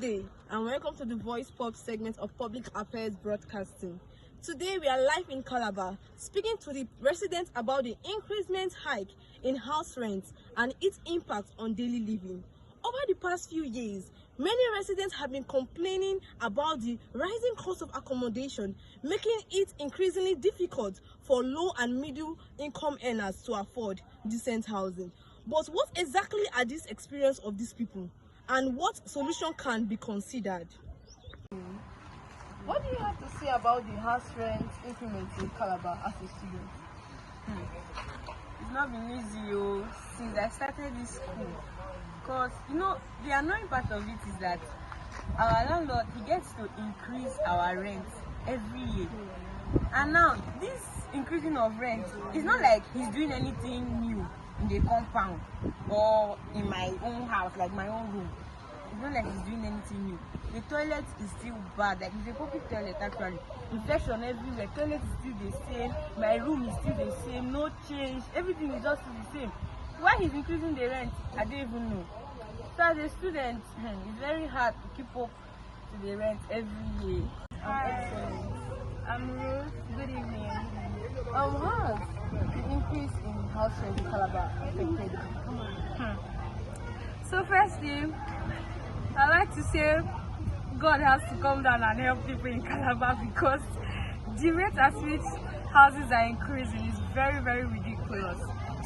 Good day and welcome to the Voice Pop segment of Public Affairs Broadcasting. Today we are live in Calabar, speaking to the residents about the increment hike in house rents and its impact on daily living. Over the past few years, many residents have been complaining about the rising cost of accommodation, making it increasingly difficult for low and middle income earners to afford decent housing. But what exactly are these experiences of these people, and what solution can be considered? What do you have to say about the house rent increment in Calabar as a student? It's not been easy since I started this school, because the annoying part of it is that our landlord, he gets to increase our rent every year, and now this increasing of rent is not like he's doing anything new in the compound or in my own house, like my own room. It's not like he's doing anything new. The toilet is still bad, like it's a public toilet actually. Infection everywhere, toilet is still the same, my room is still the same, no change, everything is just still the same. Why he's increasing the rent, I don't even know. So as a student, it's very hard to keep up to the rent every year. Hi, I'm Ruth. Good evening. How has the increase in house rent in Calabar affected you? So firstly, I like to say God has to come down and help people in Calabar, because the rate at which houses are increasing is very, very ridiculous.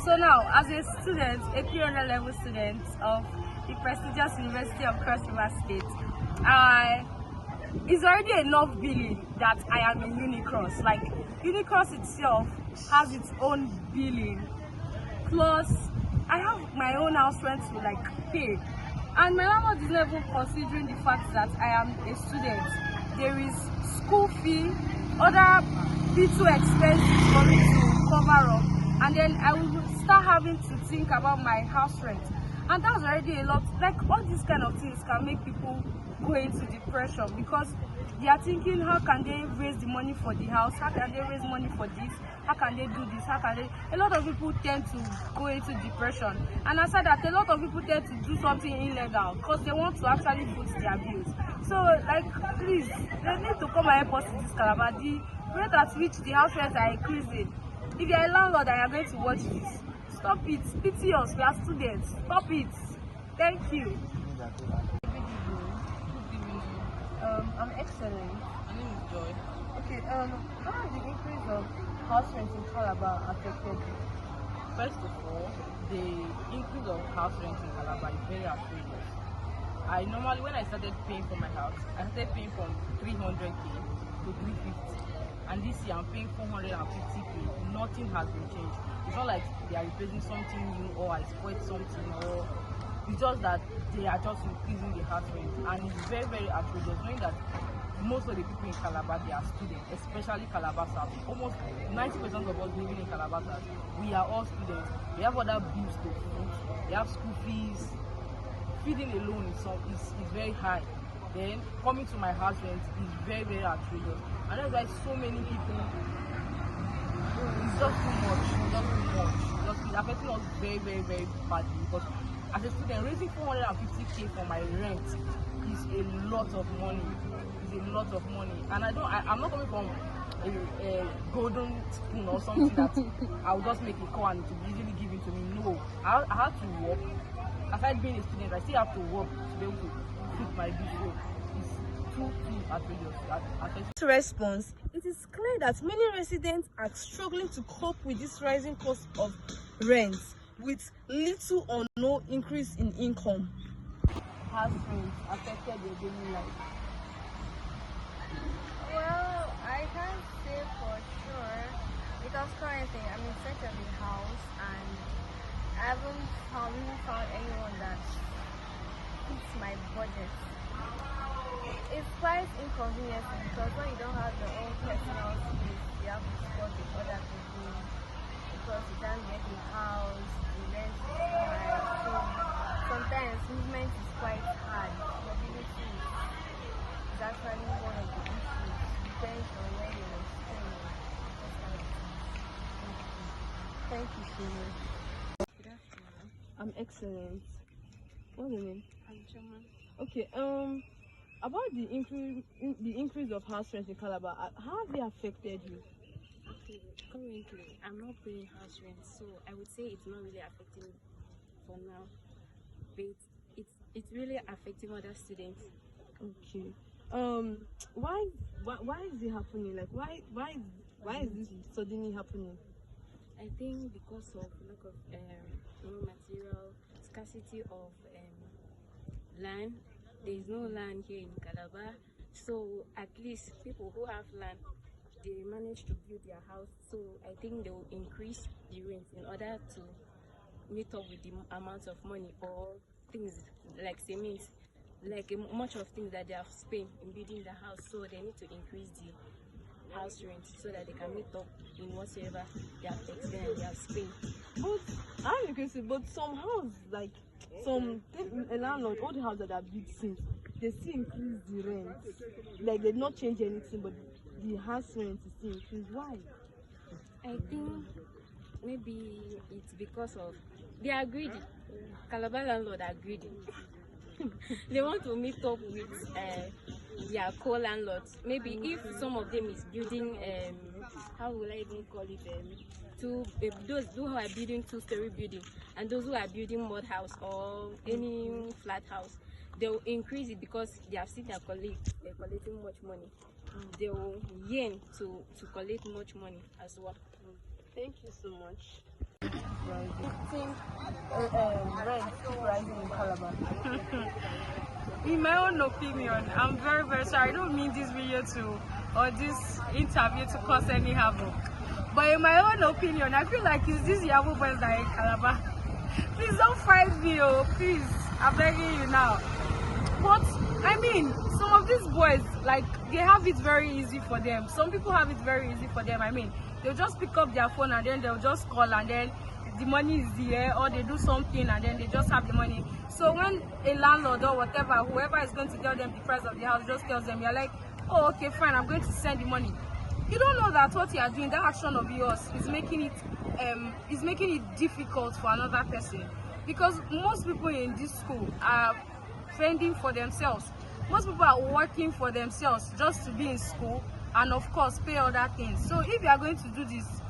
So now, as a student, a 300 level student of the prestigious University of Cross River State, it's already enough billing that I am in Unicross. Like, Unicross itself has its own billing, plus I have my own house rent to pay, and my landlord is not even considering the fact that I am a student. There is school fee, other little expenses for me to cover up, and then I will start having to think about my house rent, and that's already a lot. Like, all these kind of things can make people go into depression, because they are thinking, how can they raise the money for the house, how can they raise money for this, how can they do this, how can they. A lot of people tend to go into depression, and aside that, a lot of people tend to do something illegal because they want to actually foot their bills. So please, they need to come and help us in this Calabar. The rate at which the house rents are increasing, if you are a landlord and you are going to watch this, stop it. Pity us, we are students. Stop it. Thank you. I'm excellent. My name is Joy. Okay, how has the increase of house rent in Calabar affected you? First of all, the increase of house rent in Calabar is very outrageous. I normally, when I started paying for my house, I started paying from 300k to 350, and this year I'm paying 450k. Nothing has been changed. It's not like they are replacing something new or I spoiled something, or it's just that they are just increasing the house rent, and it's very, very outrageous, knowing that most of the people in Calabar, they are students, especially Calabar South. Almost 90% of us living in Calabar South, we are all students. We have other bills to food, we have school fees. Feeding alone is very high. Then coming to my house rent is very, very outrageous, and that's why so many people, it's just too much. It's affecting us very, very, very badly, because as a student, raising 450k for my rent is a lot of money. It's a lot of money, and I'm not coming from a golden spoon or something that I'll just make a call and it will be easily given to me. No, I have to work. Aside being a student, I still have to work to be able to fit my bill. It's too outrageous. To response, it is clear that many residents are struggling to cope with this rising cost of rent with little or no increase in income. House rent affected your daily life? Well, I can't say for sure, because currently I'm in search of a house and I haven't found anyone that fits my budget. It's quite inconvenient, because when you don't have your own personal space, you have to spot with other people, because you can't get a house, the rent is high. So sometimes movement is quite hard. Mobility is actually one of the issues. Depends on where you're staying. Thank you so much. I'm excellent. What's your name? I'm Choma. Okay, about the increase of house rent in Calabar, how have they affected you? Okay, currently I'm not paying house rent, so I would say it's not really affecting me for now. But it's really affecting other students. Okay. Why is it happening? Like why is this suddenly happening? I think because of lack of raw material, scarcity of land. There is no land here in Calabar, so at least people who have land, they manage to build their house. So I think they will increase the rent in order to meet up with the amount of money or things like cement, like much of things that they have spent in building the house. So they need to increase the house rent so that they can meet up in whatever they have expended, they have spent. But I can see, but some house like a landlord, all the house that are built since, they still increase the rent. Like they not change anything, but the house rent is still increased. Why? I think maybe it's because of they are greedy. Calabar landlord are greedy. They want to meet up with their co-landlords. Maybe if some of them is building how will I even call it those who are building two-story building and those who are building mud house or any flat house, they will increase it because they have seen their colleague collecting much money. They will yearn to collect much money as well. Thank you so much. I think rent keep rising in Calabar. In my own opinion, I'm very, very sorry. I don't mean this video or this interview to cause any havoc. But in my own opinion, I feel like it's these Yahoo boys that are in Calabar. Please don't fight me, oh, please. I'm begging you now. But, I mean, some of these boys, like, they have it very easy for them. Some people have it very easy for them. I mean, they'll just pick up their phone and then they'll just call and then the money is there, or they do something and then they just have the money. So when a landlord or whatever, whoever is going to tell them the price of the house just tells them, you're like, oh, okay, fine, I'm going to send the money. You don't know that what you are doing, that action of yours is making it difficult for another person. Because most people in this school are fending for themselves. Most people are working for themselves just to be in school and of course pay other things. So if you are going to do this,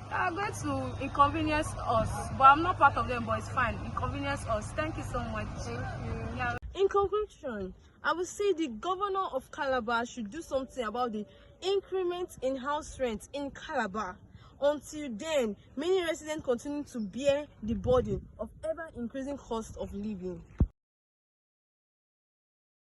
you are going to inconvenience us. But I'm not part of them, but it's fine. Inconvenience us. Thank you so much. Thank you. Yeah. In conclusion, I would say the governor of Calabar should do something about the increment in house rent in Calabar. Until then, many residents continue to bear the burden of ever increasing cost of living.